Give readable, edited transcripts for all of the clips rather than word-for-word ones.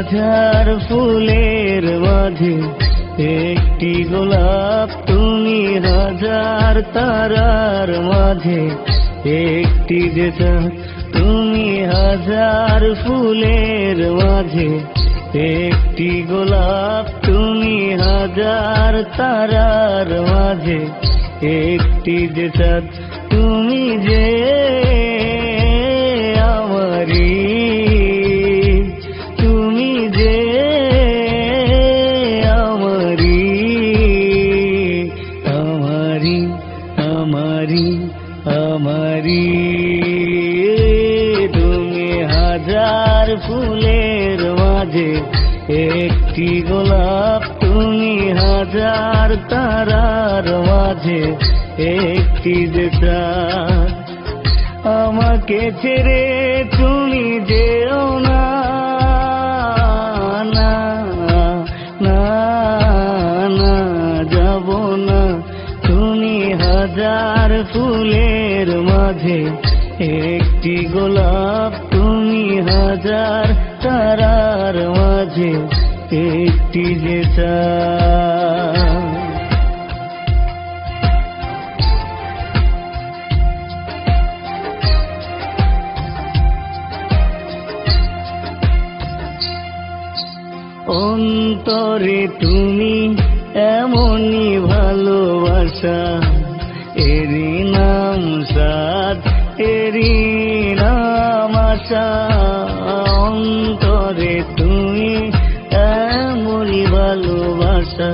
হাজার ফুলের মাঝে একটি গোলাপ, তুমি হাজার তারার মাঝে একটি যে চাঁদ। তুমি হাজার ফুলের মাঝে একটি গোলাপ, তুমি হাজার তারার মাঝে একটি যে চাঁদ। তুমি যে আমারি, তুমি যে আমারি, আমারি আমারি আমারি। তুমি হাজার ফুলের মাঝে একটি গোলাপ, তুমি হাজার তারার মাঝে একটি যে চাঁদ। আমাকে ছেড়ে তুমি যেও না, না না না যাব না। তুমি হাজার ফুলের মাঝে একটি গোলাপ, তুমি হাজার তারার মাঝে একটি যে চাঁদ। অন্তরে তুমি এমনই ভালোবাসা, এরই নাম সাদ, এরই নাম আশা। অন্তরে তুমি এমনই ভালোবাসা,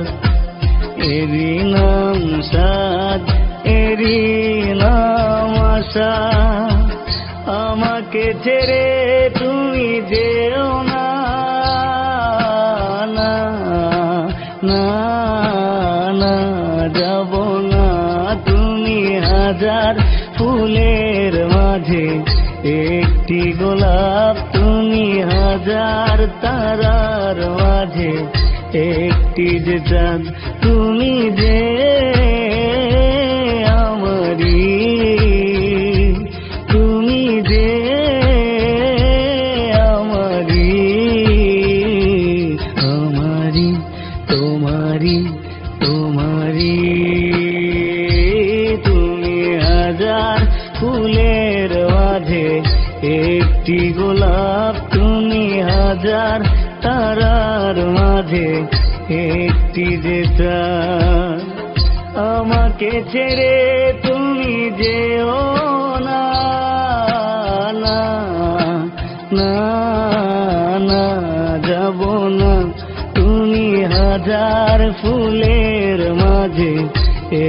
এরই নাম সাদ, এরই নাম আশা। আমাকে ছেড়ে তুমি যেও না, না না না যাব না। তুমি হাজার ফুলের মাঝে একটি গোলাপ, তুমি হাজার তারার মাঝে একটি যে চাঁদ। তুমি যে আমারি, তুমি যে আমারি, আমারি তোমারি তোমারি। তুমি হাজার ফুলের মাঝে একটি গোলাপ, তুমি হাজার তারার মাঝে একটি যে চাঁদ। আমাকে ছেড়ে তুমি যেও না, না না না যাব না। তুমি হাজার ফুলের মাঝে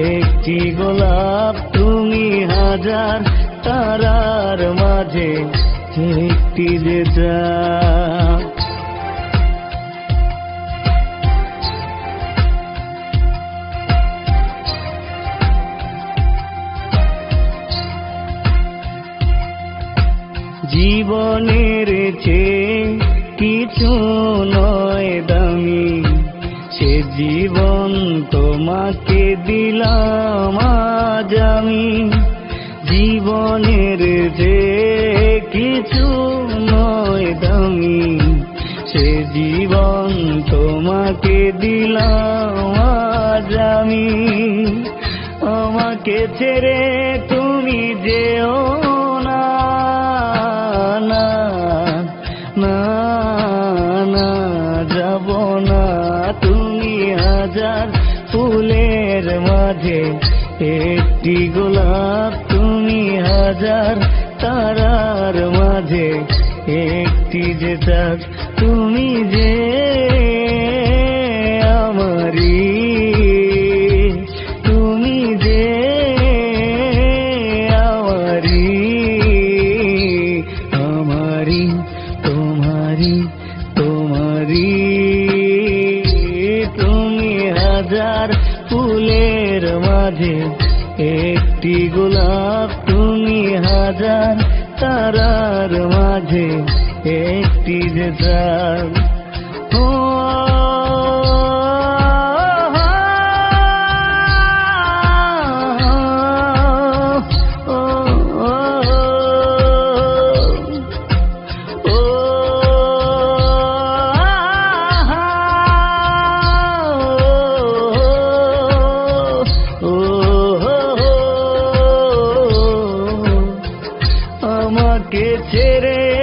একটি গোলাপ, তুমি হাজার তারার মাঝে একটি যে চাঁদ। জীবনের চেয়ে কিছু নয় দামি, সে জীবন তোমাকে দিলাম আজ আমি। জীবনের চেয়ে কিছু নয় দামি, সে জীবন তোমাকে দিলাম আজ আমি। আমাকে ছেড়ে তুমি যেও না, না না না যাব না। তুমি হাজার ফুলের মাঝে একটি গোলাপ, তুমি হাজার তারার মাঝে একটি যে চাঁদ। তুমি যে আমারি, তুমি যে আমারি, আমারি তোমারি তোমারি। তুমি হাজার ফুলের মাঝে একটি গোলাপ, তুমি হাজার তারার মাঝে একটি যে চাঁদ। ও আমাকে ছেড়ে